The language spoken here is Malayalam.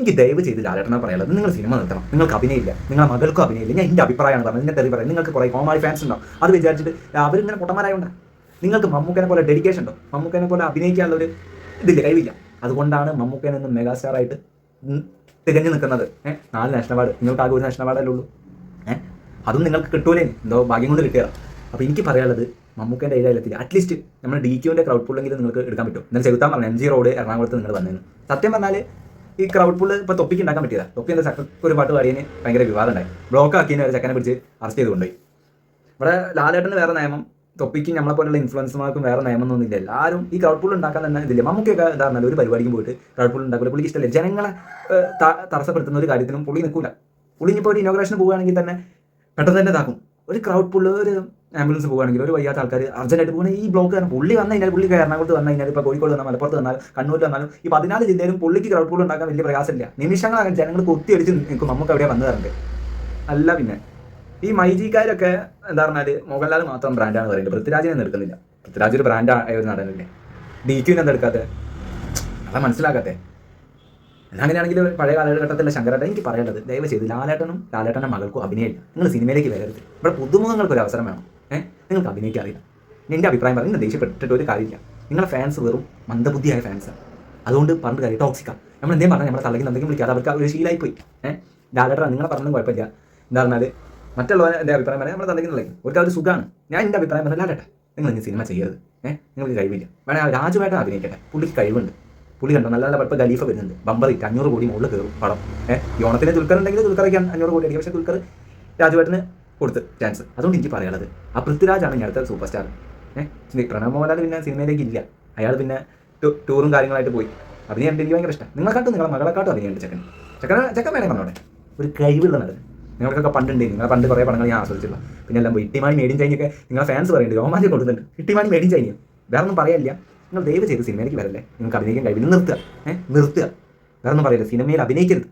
എനിക്ക് ദയവ് ചെയ്ത് ലാലേട്ടനെ പറയാനുള്ളത്, നിങ്ങൾ സിനിമ നിർത്തണം. നിങ്ങൾക്ക് അഭിനയില്ല, നിങ്ങളുടെ മകൾക്കും അഭിനയില്ല. ഞാൻ എൻ്റെ അഭിപ്രായമാണ് പറഞ്ഞത്, എന്നെ തെറി പറയാം. നിങ്ങൾക്ക് കുറേ കോമാളി ഫാൻസ് ഉണ്ടാവും, അത് വിചാരിച്ചിട്ട് അവരിങ്ങനെ പൊട്ടന്മാരായോണ്ടാണ്. നിങ്ങൾക്ക് മമ്മൂക്കനെ പോലെ ഡെഡിക്കേഷൻ ഉണ്ടോ? മമ്മൂക്കനെ പോലെ അഭിനയിക്കാനുള്ള ഒരു ഇതില്ല, കഴിവില്ല. അതുകൊണ്ടാണ് മമ്മൂക്കൻ എന്നും മെഗാസ്റ്റാറായിട്ട് തികഞ്ഞു നിൽക്കുന്നത്. 4 നാഷണൽ അവാർഡ്, നിങ്ങൾക്ക് ആകെ 1 നാഷണൽ അവാർഡല്ലേ ഉള്ളൂ. അതും നിങ്ങൾക്ക് കിട്ടൂലേ, എന്തോ ഭാഗ്യം കൊണ്ട് കിട്ടിയതാണ്. അപ്പോൾ എനിക്ക് പറയാനുള്ളത്, മമ്മൂക്കൻ്റെ ഏരിയയിലെത്തില്ല. അറ്റ്ലീസ്റ്റ് നമ്മൾ DQൻ്റെ ക്രൗഡ് പൂളെങ്കിലും നിങ്ങൾക്ക് എടുക്കാൻ പറ്റും. എന്നാൽ ചെകുത്താൻ പറഞ്ഞു MG റോഡ് എറണാകുളത്ത് നിങ്ങൾ വന്നതെന്ന്. സത്യം പറഞ്ഞാൽ ഈ ക്രൗഡ് പൂള് ഇപ്പോൾ തൊപ്പിക്ക് ഉണ്ടാക്കാൻ പറ്റിയതാണ്. തൊപ്പി എന്താ ചക്കക്ക് ഒരു പാട്ട് പാടിയതിന് ഭയങ്കര വിവാദം ഉണ്ടായി. ബ്ലോക്ക് ആക്കിയതിന് ഒരു ചെക്കനെ പിടിച്ച് അറസ്റ്റ് ചെയ്ത് കൊണ്ടുപോയി. ഇവിടെ ലാലേട്ടന് വേറെ നിയമം, തൊപ്പിക്ക് നമ്മളെ പോലുള്ള ഇൻഫ്ലുവൻസർമാർക്കും വേറെ നിയമമൊന്നുമില്ല. എല്ലാവരും ഈ ക്രൗഡ് പൂൾ ഉണ്ടാക്കാൻ തന്നെ ഇതില്ല. മമ്മൂക്കൊക്കെ എന്താണെന്നാലും ഒരു പരിപാടിക്കും പോയിട്ട് ക്രൗഡ് പൂൾ ഉണ്ടാക്കില്ല. പുള്ളിക്ക് ഇഷ്ടമല്ല. ജനങ്ങളെ തടസ്സപ്പെടുത്തുന്ന ഒരു കാര്യത്തിനും പുള്ളി നിൽക്കില്ല. പുള്ളി ഇപ്പോൾ ഒരു ഇനോഗ്രേഷന് പോവുകയാണെങ്കിൽ തന്നെ പെട്ടെന്ന് തന്നെ ഇതാക്കും. ഒരു ക്രൗഡ് പൂള്, ഒരു ആംബുലൻസ് പോകുകയാണെങ്കിൽ, ഒരു വയ്യാത്ത ആൾക്കാർ അർജന്റായിട്ട് പോകുന്ന ഈ ബ്ലോക്ക് കാരണം പുള്ളി വന്നു കഴിഞ്ഞാൽ, പുള്ളി എറണാകുളത്ത് വന്നു കഴിഞ്ഞാൽ, ഇപ്പോൾ കോഴിക്കോട് വന്നാൽ, മലപ്പുറത്ത് വന്നാലും, കണ്ണൂരിൽ വന്നാലും, ഈ 14 ജില്ലയിലും പുള്ളിക്ക് ക്രൗഡ് പൂൾ ഉണ്ടാക്കാൻ വലിയ പ്രയാസമില്ല. നിമിഷങ്ങളാകാൻ ജനങ്ങൾ കുത്തിയടിച്ച് നിൽക്കും. നമുക്ക് എവിടെയാണ് വന്നു തരണ്ടേ? അല്ല പിന്നെ ഈ മൈജിക്കാരൊക്കെ എന്താ പറഞ്ഞാൽ മോഹൻലാൽ മാത്രം ബ്രാൻഡാണ് പറയുന്നത്. പൃഥ്വിരാജിനെ എടുക്കുന്നില്ല. പൃഥ്വിരാജ് ഒരു ബ്രാൻഡ് ആയ ഒരു നടനല്ലേ. DQനെ എന്താ എടുക്കാത്തത്? അതാ മനസ്സിലാക്കാത്തേ. അങ്ങനെയാണെങ്കിൽ പഴയ കാലഘട്ടത്തിലെ ശങ്കരേട്ടൻ, എനിക്ക് പറയേണ്ടത്, ദയവ് ചെയ്ത് ലാലേട്ടനും ലാലേട്ടൻ്റെ മകൾക്കും അഭിനയില്ല. നിങ്ങൾ സിനിമയിലേക്ക് വരരുത്. ഇവിടെ പുതുമുഖങ്ങൾക്ക് ഒരു അവസരം വേണം. നിങ്ങൾക്ക് അഭിനയിക്കാറില്ല. എൻ്റെ അഭിപ്രായം പറഞ്ഞ് നിങ്ങൾ ദേഷ്യപ്പെട്ടിട്ട് ഒരു കാര്യമില്ല. നിങ്ങളെ ഫാൻസ് വെറും മന്ദബുദ്ധിയായ ഫാൻസാണ്. അതുകൊണ്ട് പറഞ്ഞിട്ട് കാര്യം, ടോക്സിക്കാണ്. നമ്മൾ എന്തേലും പറഞ്ഞാൽ നമ്മളെ തലയ്ക്ക് എന്തെങ്കിലും വിളിക്കാതെ അവർക്ക് ഒരു ശീലമായിപ്പോയി. ലാലേട്ടൻ നിങ്ങളെ പറഞ്ഞതും കുഴപ്പമില്ല. എന്താ പറഞ്ഞാൽ മറ്റുള്ളവരെ എൻ്റെ അഭിപ്രായം പറയാൻ നമ്മളെ തലയ്ക്ക് നിലയ്ക്കും. ഒരു സുഖമാണ്. ഞാൻ എൻ്റെ അഭിപ്രായം പറഞ്ഞാൽ ലാലേട്ടൻ നിങ്ങൾ ഇനി സിനിമ ചെയ്യരുത്. നിങ്ങൾക്ക് കഴിവില്ല. വേണേൽ രാജുവേട്ടൻ അഭിനയിക്കട്ടെ. പുള്ളിക്ക് കഴിവുണ്ട്. പുള്ളി കണ്ടോ നല്ല നല്ല ഇപ്പോൾ ഖലീഫ വരുന്നുണ്ട്. ബമ്പർ ഇട്ട് 500 കോടി മുകളിൽ കയറും പടം. ഈ ഓണത്തിന് ദുൽഖർ ഉണ്ടെങ്കിൽ ദുൽഖറയ്ക്ക് 500 കോടി അടിക്കും. പക്ഷേ ദുൽഖർ രാജുവേട്ടന് കൊടുത്ത് ചാൻസ്. അതുകൊണ്ട് എനിക്ക് പറയാനുള്ളത്, ആ പൃഥ്വിരാജാണ് ഞാൻ അടുത്ത സൂപ്പർ സ്റ്റാർ. പ്രണവ് മോഹൻലാൽ പിന്നെ സിനിമയിലേക്ക് ഇല്ല. അയാൾ പിന്നെ ടൂറും കാര്യങ്ങളായിട്ട് പോയി. അഭിനയം എനിക്ക് ഭയങ്കര ഇഷ്ടം. നിങ്ങളെക്കാട്ടും നിങ്ങളെ മകളെക്കാട്ടും അഭിനയുണ്ട് ചെക്കൻ വേണേ പറഞ്ഞോടെ. ഒരു കഴിവുള്ള നടൻ. നിങ്ങൾക്കൊക്കെ പണ്ടുണ്ട്. നിങ്ങളെ പണ്ട് കുറേ പടങ്ങൾ ഞാൻ ആസ്വദിച്ചില്ല. പിന്നെ എല്ലാം പോയി ഇട്ടിമാണി മേഡിൻ ചൈനയൊക്കെ നിങ്ങളെ ഫാൻസ് പറയുന്നുണ്ട്, രോമാഞ്ചം കൊടുക്കുന്നുണ്ട്. ഇട്ടിമാണി മേഡിൻ ചൈനയും വേറെ ഒന്നും പറയാനില്ല. നിങ്ങൾ ദയവ് ചെയ്ത് സിനിമയിലേക്ക് വരല്ലേ. നിങ്ങൾക്ക് അഭിനയിക്കാൻ കഴിവില്ല. നിർത്തുക. വേറെ ഒന്നും പറയില്ല. സിനിമയിൽ അഭിനയിക്കരുത്.